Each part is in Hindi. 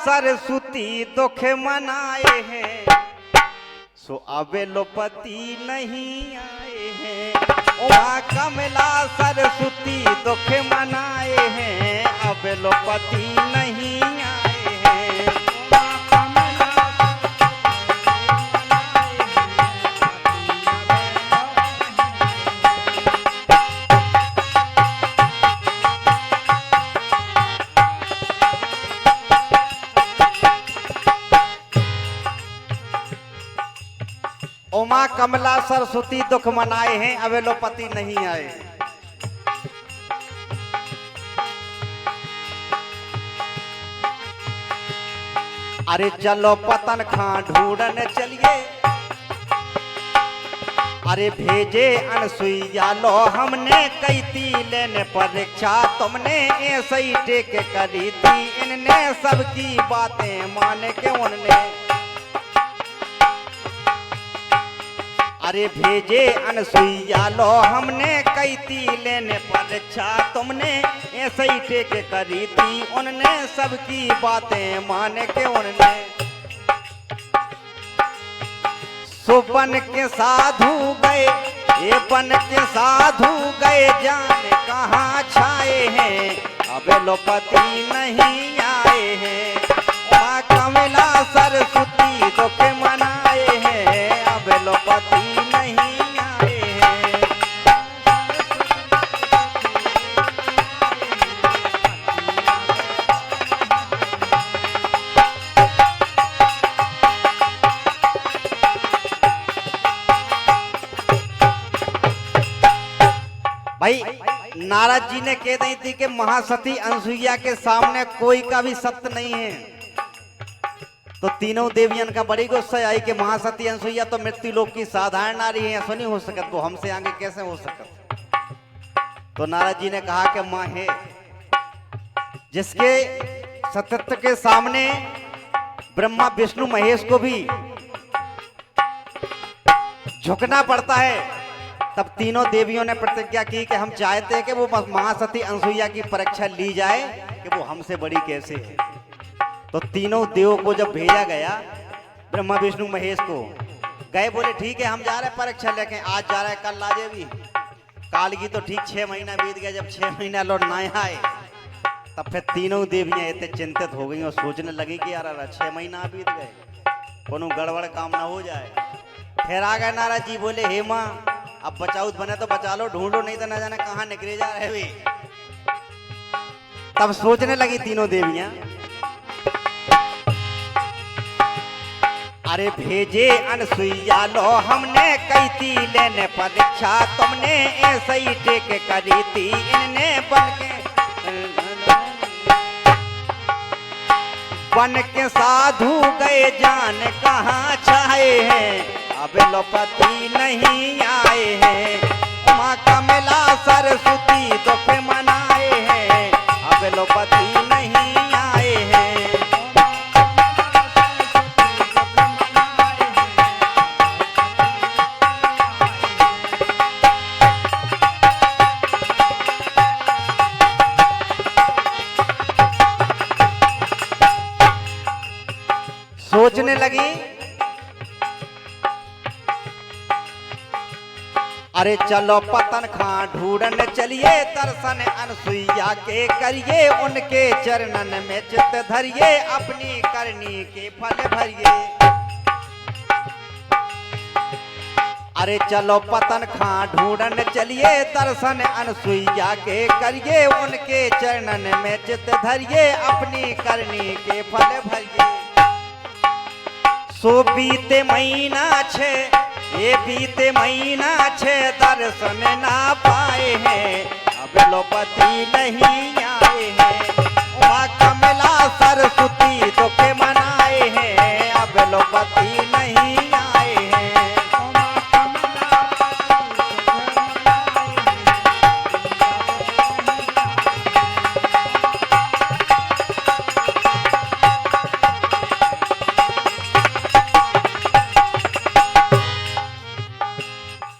सरस्वती दुख मनाए हैं, सो अबेलोपति नहीं आए हैं। उमा कमला सरस्वती दुख मनाए हैं, अबेलोपति नहीं आए हैं। उमा कमला सरस्वती दुख मनाए हैं, अबेलोपति नहीं आए। अरे चलो पतन खां ढूंढने चलिए, अरे भेजे अनसुईया लो हमने कई थी लेने परीक्षा, तुमने ऐसे ही टेक करी थी, इनने सबकी बातें मान के उनने। अरे भेजे अनसुईया लो हमने कई थी लेने परीक्षा, तुमने ऐसे ही टेक करी थी, उनने सबकी बातें मान के उनने। सो बन के साधु गए, ये बन के साधु गए, जाने कहाँ छाए हैं, अबेलोपति नहीं आए हैं। उमा कमला सरस्वती दुख मनाए हैं, अबेलोपति नहीं आए हैं। भाई नारद जी ने कह दी थी कि महासती अनसुईया के सामने कोई का भी सत्य नहीं है, तो तीनों देवियन का बड़ी गुस्सा आई कि महासती अनसुईया तो मृत्यु लोक की साधारण नारी है, ऐसा नहीं हो सकता, वो हमसे आगे कैसे हो सकता। तो नारद जी ने कहा कि मां है जिसके सत्यत्व के सामने ब्रह्मा विष्णु महेश को भी झुकना पड़ता है। तब तीनों देवियों ने प्रतिज्ञा की कि हम चाहते हैं कि वो महासती अनसुईया की परीक्षा ली जाए कि वो हमसे बड़ी कैसे है। तो तीनों देवों को जब भेजा गया, ब्रह्मा विष्णु महेश को गए, बोले ठीक है हम जा रहे हैं परीक्षा लेके, आज जा रहे हैं कल ला जाए भी। काल की तो ठीक 6 महीना बीत गया, जब 6 महीना लौट ना आए तब फिर तीनों देवियां इतने चिंतित हो गई और सोचने लगी कि यार 6 महीना बीत गए, कोनो गड़बड़ काम ना हो जाए। फिर आ गए नारद जी, बोले हे माँ अब बचाओ बने तो बचा लो, ढूंढो नहीं तो न जाने कहाँ निकले जा रहे भी। तब सोचने लगी तीनों देवियां, अरे भेजे अनसुईया लो हमने कई थी लेने परीक्षा, तुमने ऐसे ही टेक करी थी, इनने बन के साधु गए, जान कहाँ छाए हैं, अबेलोपति नहीं आए हैं। उमा कमला सरस्वती दुख मनाए हैं, अबेलोपति नहीं आए हैं। सोचने लगी, अरे चलो पतन खां ढूंढने चलिए, दर्शन अनसुईया के करिए, उनके चरणन में चित धरिए, अपनी करनी के फल भरिए। अरे चलो पतन खां ढूंढने चलिए, दर्शन अनसुईया के करिए, उनके चरणन में चित धरिए, अपनी करनी के फल भरिए। सो बीते महीना 6, ये बीते महीना 6 दर्शन ना पाए हैं, अबेलोपति नहीं आए हैं। उमा कमला सरस्वती दुख मनाए हैं, अबेलोपति नहीं आए हैं।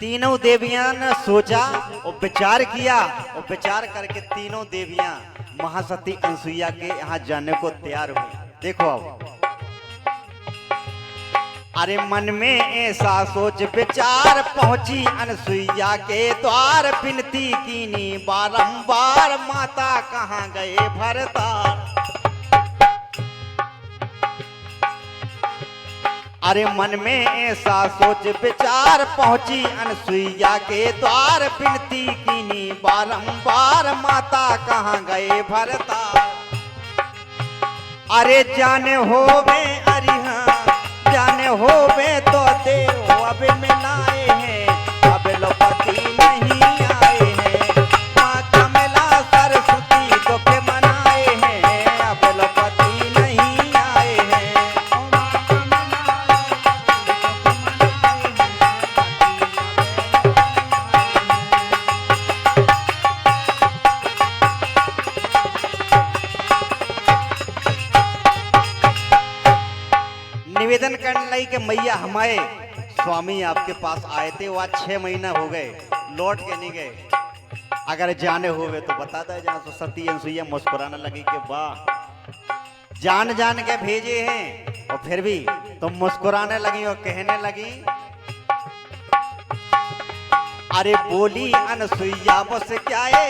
तीनों देवियां ने सोचा और विचार किया, और विचार करके तीनों देवियां महासती अनसुईया के यहाँ जाने को तैयार हुई। देखो अब, अरे मन में ऐसा सोच विचार, पहुंची अनसुईया के द्वार, विनती कीनी बारंबार, माता कहाँ गए भरतार। अरे मन में ऐसा सोच विचार, पहुंची अनसुईया के द्वार, विनती कीनी बारंबार, माता कहाँ गए भरतार। अरे जाने होवे अरिहा, जाने होवे तो देव अब मिलाए हैं, अब लोपति नहीं आए हैं, माँ कमला सरस्वती दुख मनाए हैं, अब लोपति नहीं आए हैं। निवेदन करने लगी कि मैया हमारे स्वामी आपके पास आए थे, वो आज 6 महीना हो गए, लौट के नहीं गए, अगर जाने हुए तो बता दे। जहाँ तो सती अनसुईया मुस्कुराने लगी कि वाह, जान जान के भेजे हैं और फिर भी तुम मुस्कुराने लगी और कहने लगी, अरे बोली अनसुईया मुस्कुराए,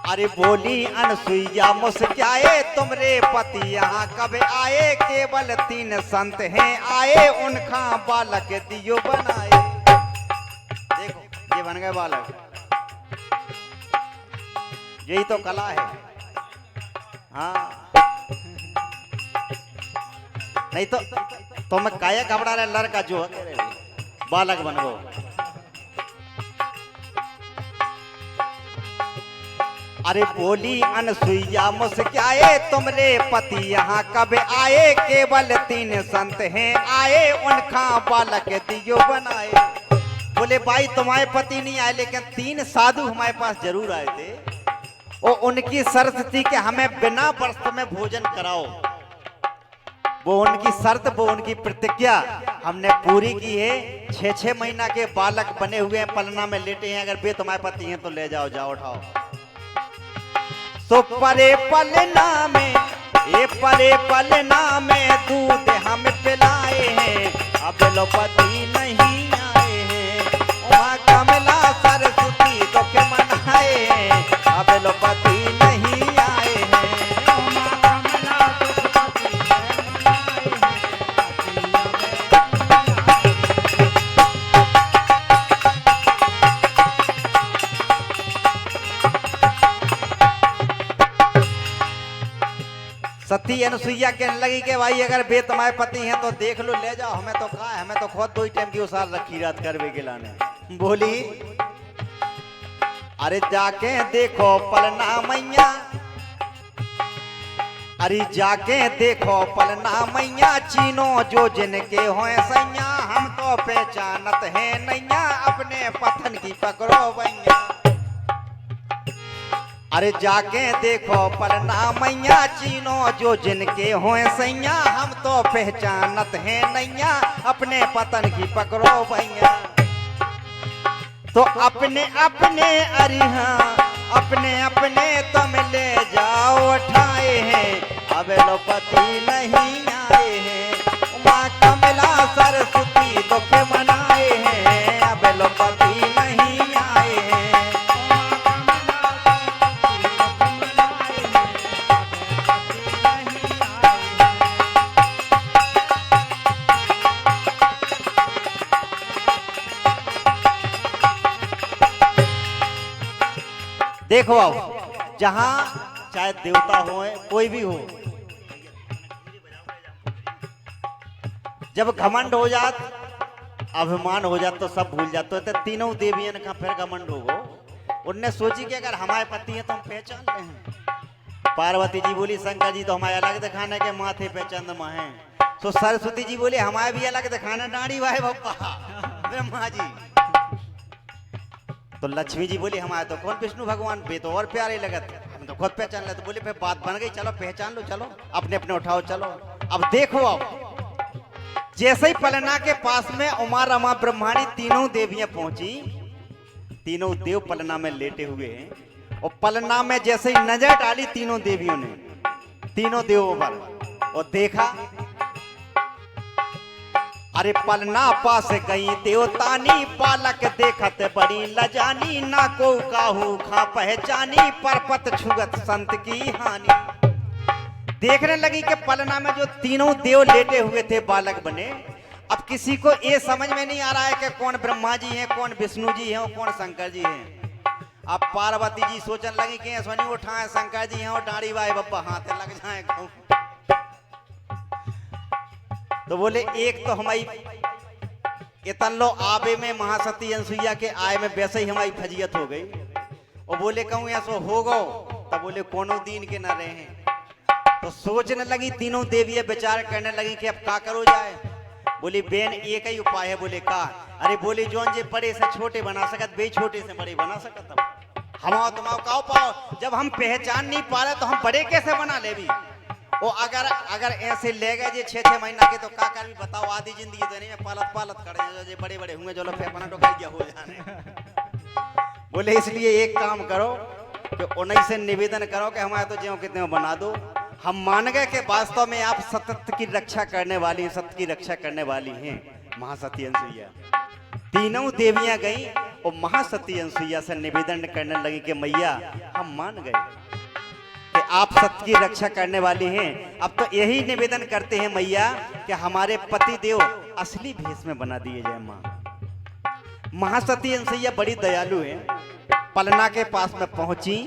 अरे बोली अनसुईया मुस्कुराए, तुमरे पति यहाँ कब आए, केवल 3 संत हैं आए, उनका बालक दियो बनाए। देखो ये बन गए बालक, यही तो कला है। हाँ नहीं तो तुम काया कपड़ा रहे लड़का जो है बालक बन गो। अरे बोली अनसुईया मुस्कुराए, तुमरे पति यहाँ कब आए, केवल 3 संत हैं आए, उनका बालक दियो बनाए। बोले भाई तुम्हारे पति नहीं आए, लेकिन 3 साधु हमारे पास जरूर आए थे, और उनकी शर्त थी कि हमें बिना व्रत में भोजन कराओ। वो उनकी शर्त, वो उनकी प्रतिज्ञा हमने पूरी की है। 6-6 महीना के बालक बने हुए हैं, पलना में लेटे हैं, अगर वे तुम्हारे पति हैं तो ले जाओ, जाओ उठाओ। तो परे पलना में, ये परे पलना में दूध हम पिलाए हैं, अब लोपति नहीं आए हैं, वहाँ कमला सरस्वती तो के मनाए हैं, अब लोपति नहीं आए हैं। सती अनसुईया कहने लगी कि भाई अगर बे तुम्हारे पति हैं तो देख लो, ले जाओ, हमें तो कहा है, हमें तो खुद 2 टाइम की उसार रखी रात करवे के लाने। बोली अरे जाके देखो पलना मैया, अरे जाके देखो पलना मैया, चीनो जो जिनके हो सैया, हम तो पहचानत है नैया, अपने पतन की पकड़ो भैया। अरे जाके देखो पलना मैया, चीनो जो जिनके हो सैया, हम तो पहचानत हैं नैया, अपने पतन की पकड़ो भैया। तो अपने अपने अरिहा, अपने अपने तुम ले जाओ उठाए हैं, अब लोपति नहीं आए हैं, माँ कमला सरस्वती दुख मनाए हैं, अब लोपति नहीं आए हैं। देखो अब जहां चाहे देवता हो कोई भी हो, जब घमंड हो जात, अभिमान हो जात तो सब भूल जाते। तो 3 देवियों का फिर घमंड होगो, उनने सोची कि अगर हमारे पति हैं तो हम पहचान ले हैं। पार्वती जी बोली शंकर जी तो हमारे अलग दिखाने के माथे पे चंद्रमा है। तो सरस्वती जी बोले हमारे भी अलग दिखाना डाड़ी वाहे बप्पा ब्रह्मा जी। तो लक्ष्मी जी बोली हमारे तो कौन विष्णु भगवान, बे तो और प्यारे लगत, हम तो खुद पहचान ले। तो बोले फिर बात बन गई, चलो पहचान लो, चलो अपने अपने उठाओ चलो। अब देखो अब जैसे ही पलना के पास में उमा रमा ब्रह्माणी 3 देवियां पहुंची, 3 देव पलना में लेटे हुए हैं, और पलना में जैसे ही नजर डाली 3 देवियों ने, तीनों देवों पर और देखा, अरे पलना पास गई देवतानी, पालक देखत बड़ी लजानी, ना को काहू खा पहचानी, परपत छुगत संत की हानि। देखने लगी कि पलना में जो तीनों देव लेटे हुए थे बालक बने, अब किसी को ये समझ में नहीं आ रहा है कि कौन ब्रह्मा जी हैं, कौन विष्णु जी हैं और कौन शंकर जी हैं। अब पार्वती जी सोचने लगी कि सोनी उठाए शंकर जी हैं और डाड़ी बाई बब्बा हाथ लग जाए। तो बोले एक तो हमारी इतलो आबे में महासती अनसुईया के आय में वैसे ही हमारी फजियत हो गई। और बोले कहूँ ऐसा हो गो, तब बोले कोनो दिन के न रहे हैं। तो सोचने लगी तीनों देवी विचार करने लगी कि अब क्या करो जाए। बोली बेन एक ही उपाय है। बोले का? अरे बोले जोन जे बड़े से छोटे बना सकत बे छोटे से बड़े बना सकत। तब हम तुम का पाओ, जब हम पहचान नहीं पा रहे तो हम बड़े कैसे बना ले भी। वो अगर ऐसे ले गए 6-6 महीना के तो का कर भी बताओ, आधी जिंदगी तो नहीं पालत पालत कर जो बड़े बड़े हुए जो लोग अपना टोकाई हो जाने। बोले इसलिए एक काम करो कि उन्हीं से निवेदन करो कि हमारे तो ज्यों कितने बना दो। हम मान गए कि वास्तव में आप सत्य की रक्षा करने वाली, सत्य की रक्षा करने वाली हैं महासती अनसुईया। तीनों देवियां गई और महासती अनसुईया से निवेदन करने लगी कि मैया हम मान गए कि आप सत्य की रक्षा करने वाली हैं। अब तो यही निवेदन करते हैं मैया कि हमारे पति देव असली भेष में बना दिए जाए। माँ महासती अनसुईया बड़ी दयालु है। पलना के पास में पहुंची